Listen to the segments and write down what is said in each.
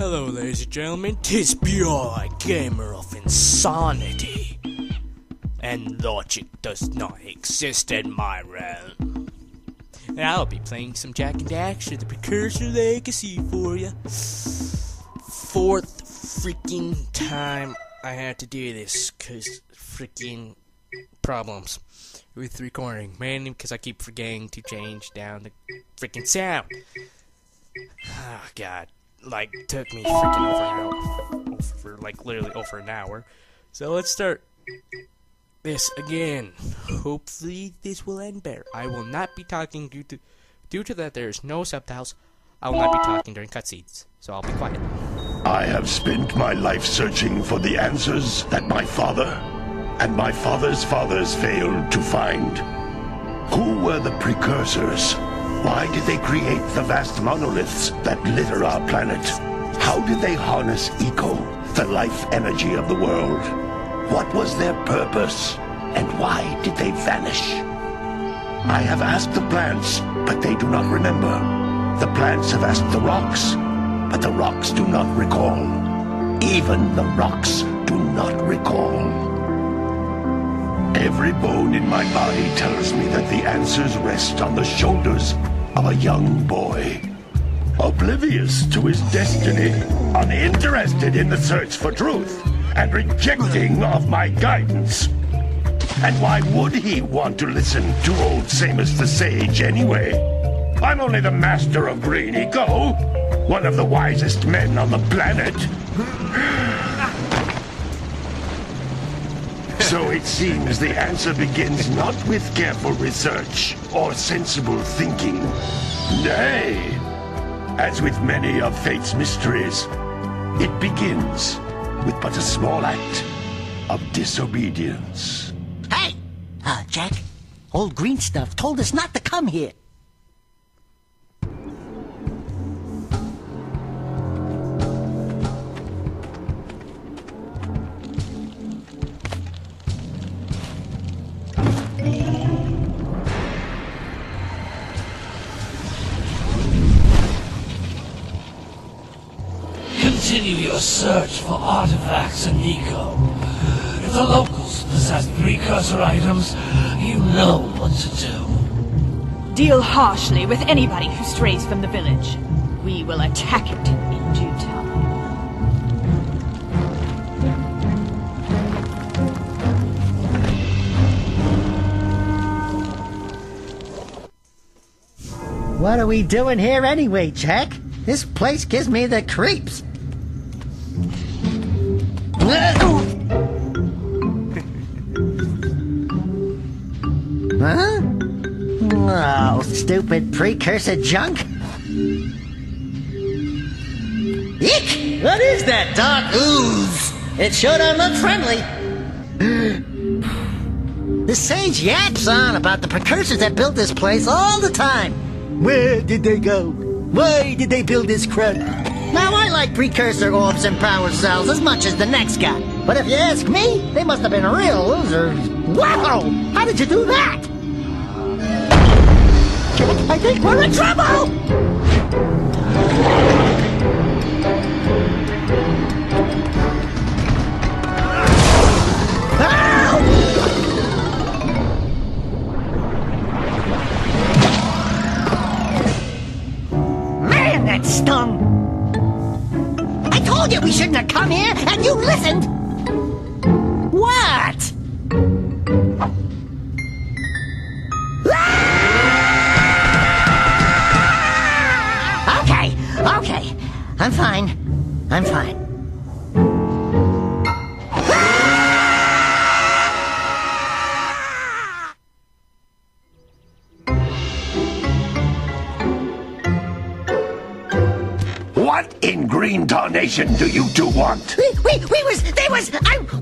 Hello, ladies and gentlemen, 'tis pure gamer of insanity, and logic does not exist in my realm. And I'll be playing some Jak and Daxter, the Precursor Legacy for ya. Fourth freaking time I had to do this, cause freaking problems with recording, mainly because I keep forgetting to change down the freaking sound. Oh god. Took me freaking literally over an hour. So let's start this again. Hopefully this will end better. I will not be talking due to that there's no subtitles. I will not be talking during cutscenes, so I'll be quiet. I have spent my life searching for the answers that my father and my father's fathers failed to find. Who were the precursors? Why did they create the vast monoliths that litter our planet? How did they harness eco, the life energy of the world? What was their purpose? And why did they vanish? I have asked the plants, but they do not remember. The plants have asked the rocks, but the rocks do not recall. Even the rocks do not recall. Every bone in my body tells me that the answers rest on the shoulders of a young boy, oblivious to his destiny, uninterested in the search for truth, and rejecting of my guidance. And why would he want to listen to old Samus the Sage anyway? I'm only the master of green eco, one of the wisest men on the planet. So it seems the answer begins not with careful research or sensible thinking. Nay, as with many of fate's mysteries, it begins with but a small act of disobedience. Hey! Jak, old green stuff told us not to come here. Continue your search for artifacts and eco. If the locals possess precursor items, you know what to do. Deal harshly with anybody who strays from the village. We will attack it in due time. What are we doing here anyway, Jak? This place gives me the creeps. Huh? Oh, stupid precursor junk. Eek! What is that dark ooze? It sure don't look friendly. The sage yaps on about the precursors that built this place all the time. Where did they go? Why did they build this crud? Now, I like precursor orbs and power cells as much as the next guy. But if you ask me, they must have been real losers. Wow! How did you do that? Jak, I think we're in trouble! Man, that stung! I told you we shouldn't have come here, and you listened! What? Okay. I'm fine. What in green tarnation do you two want?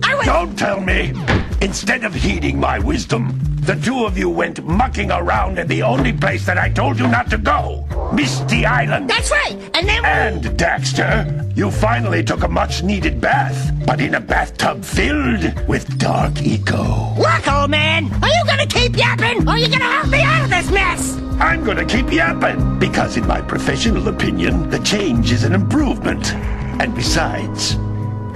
I was... Don't tell me! Instead of heeding my wisdom, the two of you went mucking around in the only place that I told you not to go, Misty Island. That's right, and then... And, Daxter, you finally took a much-needed bath, but in a bathtub filled with dark eco. Look, old man, are you gonna keep yapping, or are you gonna help me out of this mess? I'm gonna keep yapping, because in my professional opinion, the change is an improvement. And besides,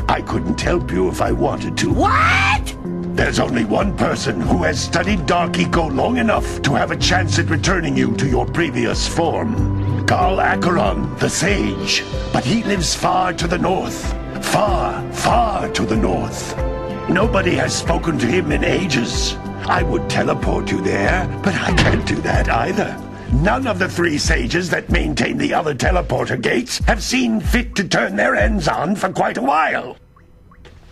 I couldn't help you if I wanted to. What? There's only one person who has studied Dark Eco long enough to have a chance at returning you to your previous form. Carl Acheron, the Sage. But he lives far to the north. Far, far to the north. Nobody has spoken to him in ages. I would teleport you there, but I can't do that either. None of the 3 sages that maintain the other teleporter gates have seen fit to turn their ends on for quite a while.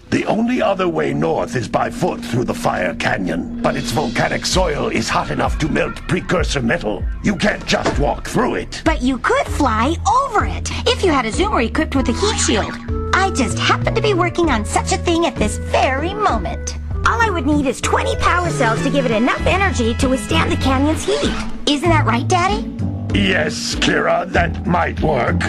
The only other way north is by foot through the Fire Canyon, but its volcanic soil is hot enough to melt precursor metal. You can't just walk through it. But you could fly over it, if you had a zoomer equipped with a heat shield. I just happen to be working on such a thing at this very moment. All I would need is 20 power cells to give it enough energy to withstand the canyon's heat. Isn't that right, Daddy? Yes, Kira, that might work.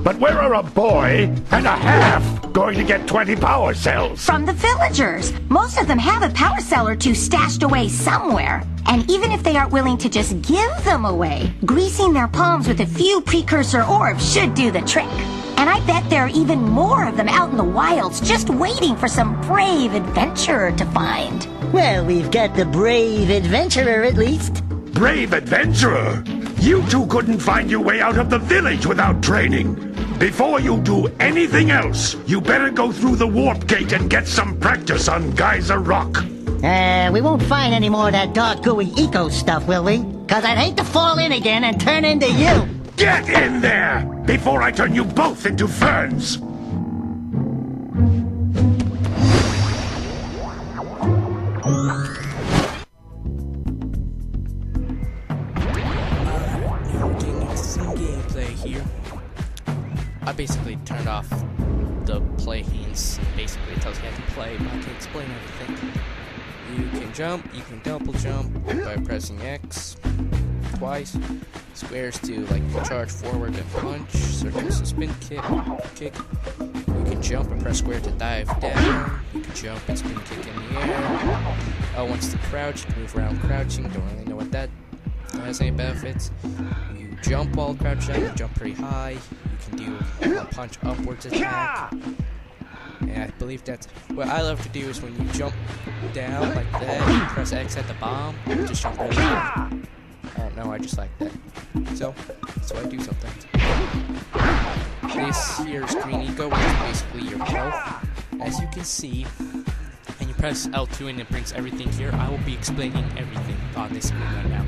But where are a boy and a half going to get 20 power cells? From the villagers. Most of them have a power cell or 2 stashed away somewhere. And even if they aren't willing to just give them away, greasing their palms with a few precursor orbs should do the trick. And I bet there are even more of them out in the wilds just waiting for some brave adventurer to find. Well, we've got the brave adventurer at least. Brave adventurer? You two couldn't find your way out of the village without training. Before you do anything else, you better go through the warp gate and get some practice on Geyser Rock. We won't find any more of that dark gooey eco stuff, will we? 'Cause I'd hate to fall in again and turn into you. Get in there before I turn you both into ferns. Some gameplay here. I basically turned off the play hands. Basically, it tells you how to play, but I can explain everything. You can jump, you can double jump by pressing X twice. Squares to like charge forward and punch. Circles to spin kick. You can jump and press square to dive down. You can jump and spin kick in the air. Once to crouch, you can move around crouching. Don't really know what that has any benefits. You jump while crouched down. You jump pretty high. You can do a punch upwards attack. And I believe that's what I love to do is when you jump down like that, you press X at the bomb, you just jump really high. I don't know, I just like that. So, that's what I do sometimes. This here is Green Eco, which is basically your health. As you can see, and you press L2 and it brings everything here. I will be explaining everything on this screen right now.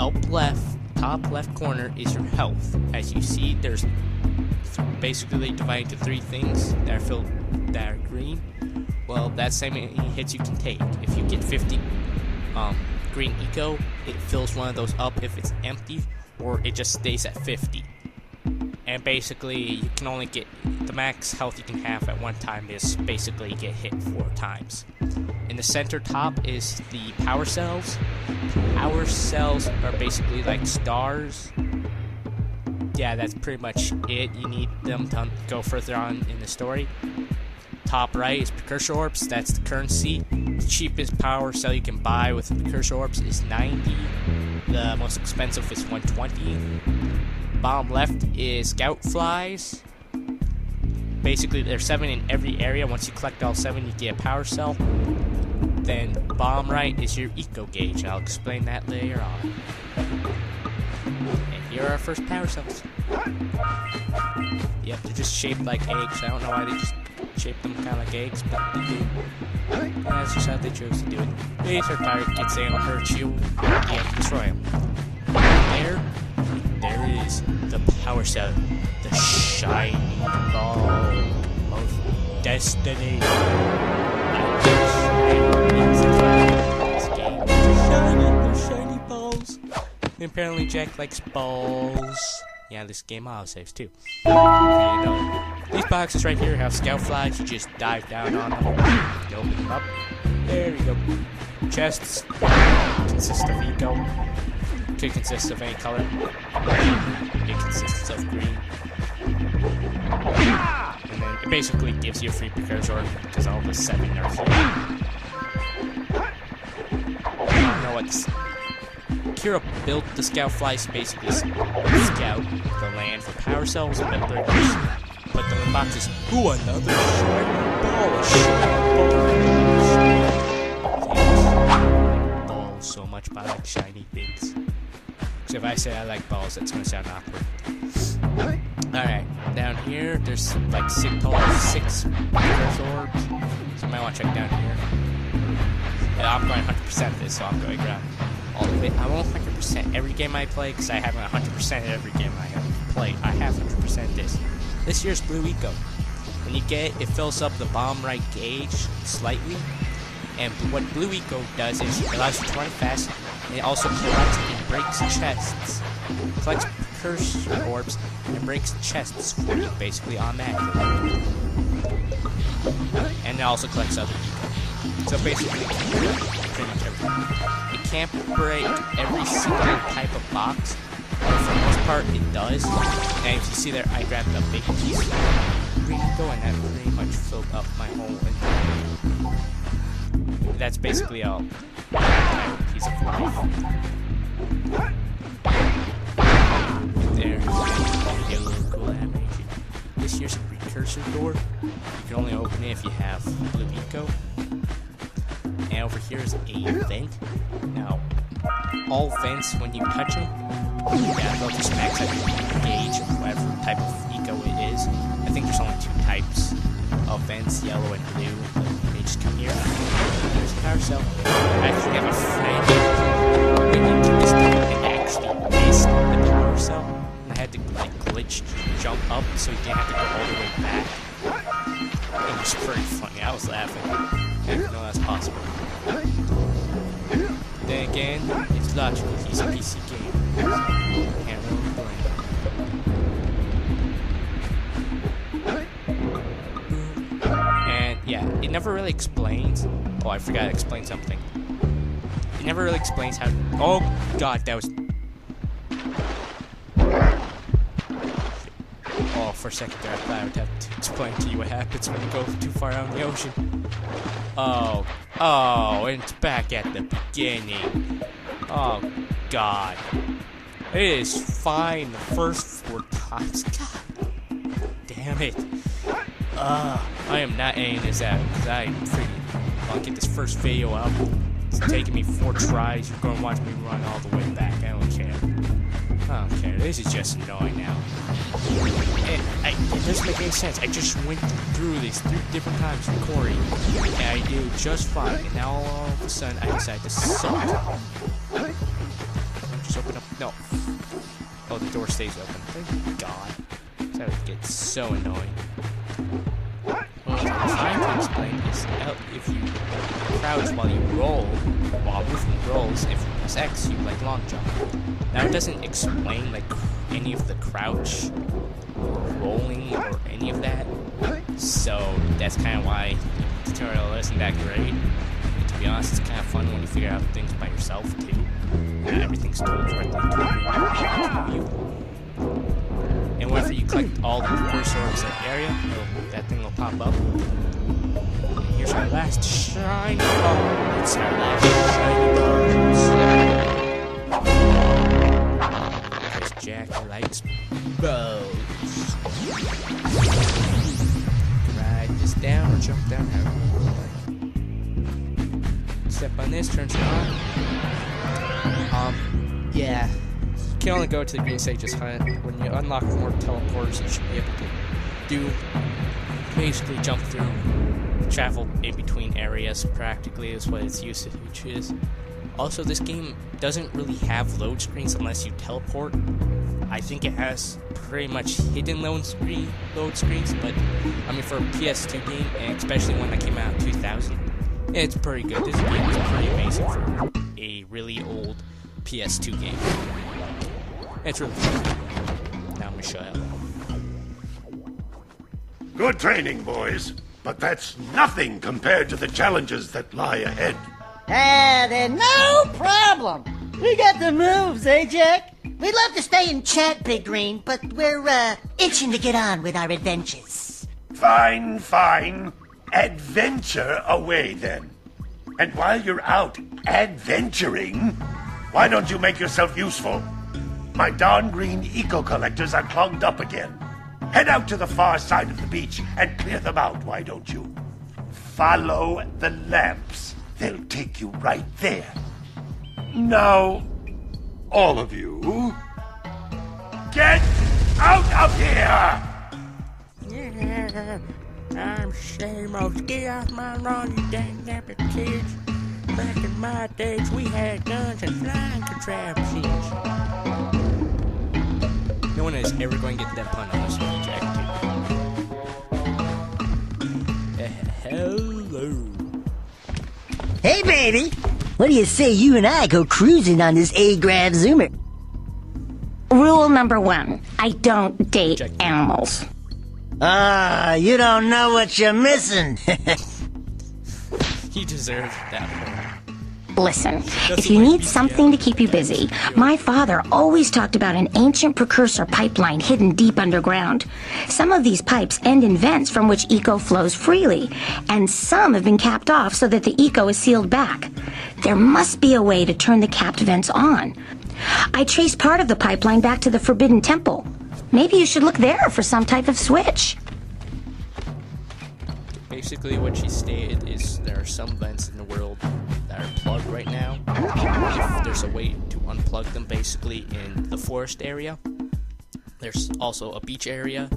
Up left, top left corner is your health. As you see, there's basically divided into 3 things that are filled that are green. Well, that's how many hits you can take. If you get 50 Green Eco, it fills one of those up if it's empty, or it just stays at 50. And basically, you can only get the max health you can have at one time is basically get hit 4 times. In the center top is the power cells. Power cells are basically like stars. Yeah, that's pretty much it. You need them to go further on in the story. Top right is precursor orbs. That's the currency. The cheapest power cell you can buy with precursor orbs is 90. The most expensive is 120. Bottom left is scout flies. Basically, there's 7 in every area. Once you collect all 7, you get a power cell. Then bottom right is your eco gauge. I'll explain that later on. And here are our first power cells. Yep, they're just shaped like eggs. I don't know why they just shape them kind of like eggs, but they do. That's just how they chose to do it. These are targets, they don't hurt you. You have to destroy them. There is the power cell, the shiny ball of destiny. They're shiny balls. And apparently Jack likes balls. Yeah, this game autosaves too. You know, these boxes right here have scout flies. You just dive down on them. You open them up. There you go. Chests consist of eco. Could consist of any color. It consists of green. And then it basically gives you a free precursor because all the 7 are here. I don't know what's. Kira built the scout flies to basically scout the land for power cells and builders. But the box is, ooh, another shiny ball. A shiny ball. Balls so much, but I like shiny things. So if I say I like balls, that's gonna sound awkward. Alright, down here, there's like 6 orbs. So you might want to check down here. Yeah, I'm going 100% this, so I'm going around all the way. I won't 100% every game I play, because I haven't 100% every game I have played. I have 100% this. This year's Blue Eco. When you get it, fills up the bomb right gauge slightly. And what Blue Eco does is it allows you to run fast, and it also collects and breaks chests. It collects precursor orbs and breaks chests for you, basically automatically. And it also collects other Eco. So basically, pretty much everything. It can't break every single type of box, but for the most part, it does. And if you see there, I grabbed a big piece of Green Eco, and that pretty much filled up my whole inventory. That's basically a piece of life. There, get a little cool animation. This here's a precursor door. You can only open it if you have Blue Eco. And over here is a vent. Now, all vents, when you touch them, they'll just max out your gauge of whatever type of Eco it is. I think there's only 2 types of vents, yellow and blue. They just come here. There's the power cell. I actually have a friend who went into this thing and actually missed the power cell. And I had to like glitch jump up so you didn't have to go all the way back. It was pretty funny. I was laughing. I didn't know that's possible. Then again, it's logical. He's a PC game. So can't really blame him. And yeah, it never really explains. Oh, I forgot to explain something. It never really explains how. Oh god, that was. Oh, for a second there, I thought I would have to explain to you what happens when you go too far out in the ocean. Oh, and it's back at the beginning. Oh, God. It is fine the first 4 times. God damn it. I am not editing this out, because I'm freaking. I'll get this first video up. It's taking me 4 tries. You're going to watch me run all the way back. I don't care. I don't care. This is just annoying now. And it doesn't make any sense. I just went through this 3 different times with Corey, and I did just fine. And now all of a sudden, I decided to suck. Just open up. No. Oh, the door stays open. Thank God. That would get so annoying. What I'm trying to explain is if you crouch while you roll, while movement rolls, if you press X, you like long jump. Now it doesn't explain like any of the crouch or rolling or any of that, so that's kind of why the tutorial isn't that great. And to be honest, it's kind of fun when you figure out things by yourself too. Everything's told directly to you. And whenever you collect all the precursor orbs in the area, that thing will pop up. And here's our last shiny ball. It's our last shiny ball. Because Jack likes bows. Ride this down or jump down, however you like. Step on this, turns it on. Yeah. You can only go to the green stages hunt. When you unlock more teleporters, you should be able to do basically jump through, travel in between areas. Practically is what its usage is. Also, this game doesn't really have load screens unless you teleport. I think it has pretty much hidden load screens, but I mean for a PS2 game, and especially one that came out in 2000, it's pretty good. This game is pretty amazing for a really old PS2 game. It's really fun. Now I'm gonna shut up. Good training, boys. But that's nothing compared to the challenges that lie ahead. Then no problem. We got the moves, eh, Jack? We'd love to stay and chat, Big Green, but we're, itching to get on with our adventures. Fine, fine. Adventure away, then. And while you're out adventuring, why don't you make yourself useful? My darn green eco-collectors are clogged up again. Head out to the far side of the beach and clear them out, why don't you? Follow the lamps. They'll take you right there. Now, all of you, get out of here! Yeah, I'm same old get off my lawn, you dang nappy kids. Back in my days, we had guns and flying contraptions. No one is ever going to get that pun on this one, Jack. Hello. Hey, baby. What do you say you and I go cruising on this A-Grav Zoomer? Rule number 1, I don't date animals. Ah, you don't know what you're missing. You deserve that one. Listen, if you need something to keep you busy, my father always talked about an ancient precursor pipeline hidden deep underground. Some of these pipes end in vents from which eco flows freely, and some have been capped off so that the eco is sealed back. There must be a way to turn the capped vents on. I traced part of the pipeline back to the Forbidden Temple. Maybe you should look there for some type of switch. Basically, what she stated is there are some vents in the world that are plugged right now. If there's a way to unplug them, basically, in the forest area. There's also a beach area.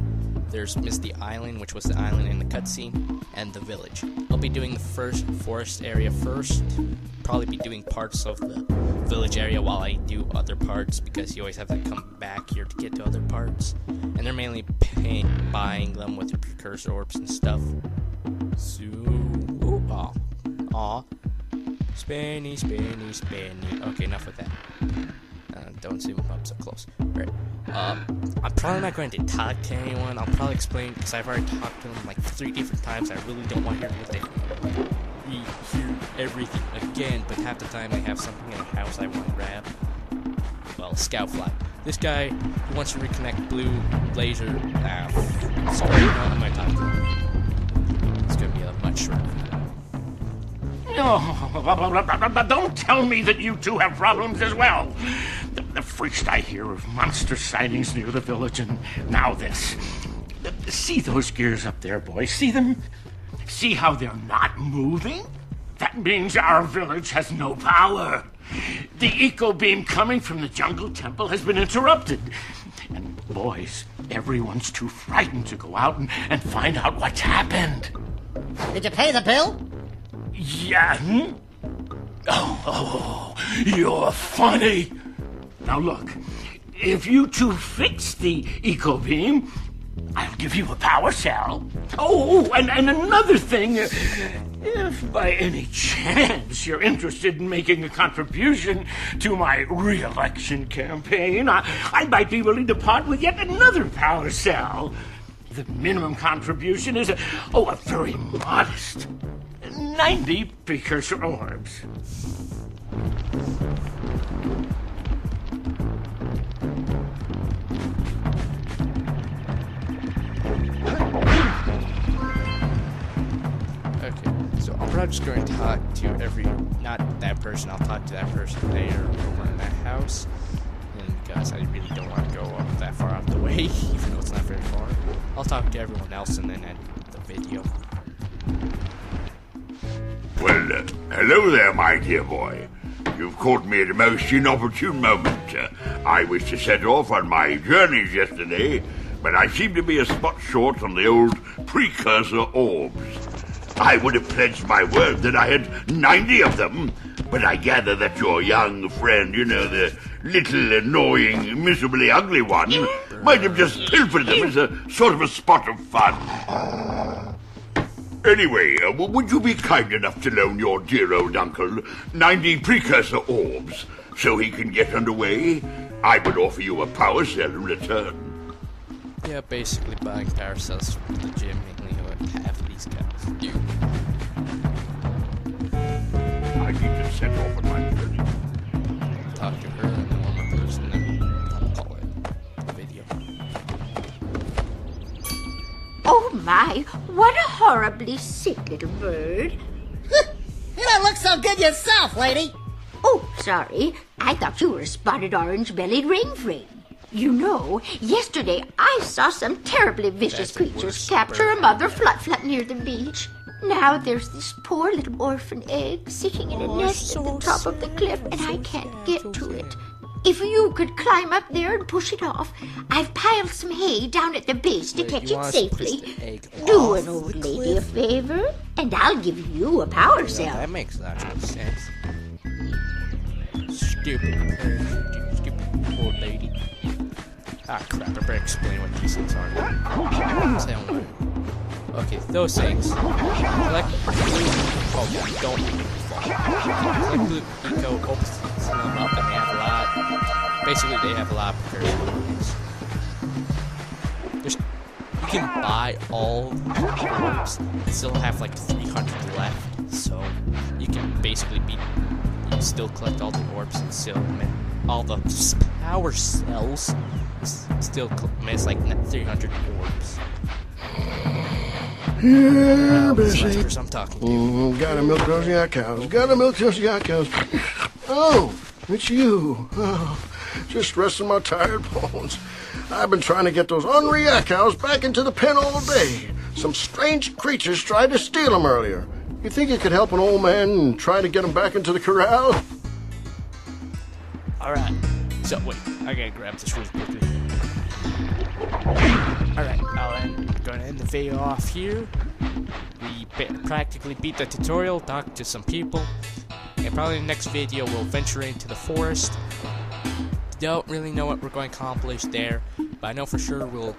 There's Misty Island, which was the island in the cutscene, and the village. I'll be doing the first forest area first. Probably be doing parts of the village area while I do other parts, because you always have to come back here to get to other parts. And they're mainly buying them with the precursor orbs and stuff. So, Spanny. Okay, enough of that. Don't zoom up so close. Right. I'm probably not going to talk to anyone. I'll probably explain, because I've already talked to them like 3 different times. I really don't want to hear everything again, but half the time they have something in the house I want to grab. Well, scout fly. This guy wants to reconnect blue laser. Sorry, no, I'm going to talk to him. It's going to be a much shorter video. No, don't tell me that you two have problems as well. The first I hear of monster sightings near the village, and now this. See those gears up there, boys? See them? See how they're not moving? That means our village has no power. The eco beam coming from the jungle temple has been interrupted. And boys, everyone's too frightened to go out and find out what's happened. Did you pay the bill? Yeah. Oh, you're funny. Now look, if you two fix the eco beam, I'll give you a power cell. Oh, and another thing, if by any chance you're interested in making a contribution to my re-election campaign, I might be willing to part with yet another power cell. The minimum contribution is a very modest 90 precursor orbs. Okay, so I'm probably just going to talk to not that person, I'll talk to that person there over in that house. And because I really don't want to go up that far out the way, even though it's not very far. I'll talk to everyone else and then end the video. Well, hello there, my dear boy. You've caught me at a most inopportune moment. I was to set off on my journeys yesterday, but I seem to be a spot short on the old precursor orbs. I would have pledged my word that I had 90 of them, but I gather that your young friend, the little annoying, miserably ugly one, might have just pilfered them as a sort of a spot of fun. Anyway, would you be kind enough to loan your dear old uncle 90 precursor orbs so he can get underway? I would offer you a power cell in return. Yeah, basically buying power cells from the gym, mainly what half of these guys do. I need to set off on my journey. Talk to her and then one more person, and then I'll call it a video. Oh my, what a horribly sick little bird. You don't look so good yourself, lady. Oh, sorry. I thought you were a spotted orange-bellied rain frame. You know, yesterday I saw some terribly vicious creatures capture a mother flut near the beach. Now there's this poor little orphan egg sitting in a nest at the top of the cliff, and I can't get to it. If you could climb up there and push it off, I've piled some hay down at the base to catch it safely. Do an old lady a favor, and I'll give you a power cell. That makes logical sense. Stupid old lady. Ah, crap, I better explain what these things are. Okay, those things. Collect blue. Oh, yeah, don't fall. Collect blue eco, opens them up, and they have a lot. Basically, they have a lot of precursors. You can buy all the orbs and still have like 300 left. So, you can basically you can still collect all the orbs and still all the power cells. Still miss like 300 orbs. Yeah, busy. I'm talking to. Gotta milk those yak cows. Gotta milk those yak cows. Oh, it's you. Oh, just resting my tired bones. I've been trying to get those ornery yak cows back into the pen all day. Some strange creatures tried to steal them earlier. You think you could help an old man and try to get them back into the corral? Alright. So, wait. I gotta grab this really quickly. Alright, I'm gonna end the video off here. We practically beat the tutorial, talked to some people, and probably in the next video we'll venture into the forest. Don't really know what we're going to accomplish there, but I know for sure we'll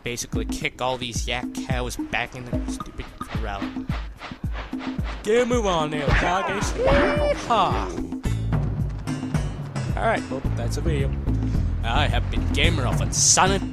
basically kick all these yak cows back in the stupid corral. Get a move on there, doggies. Ha! Alright, well, that's a video. I have been Gamer of Insanity.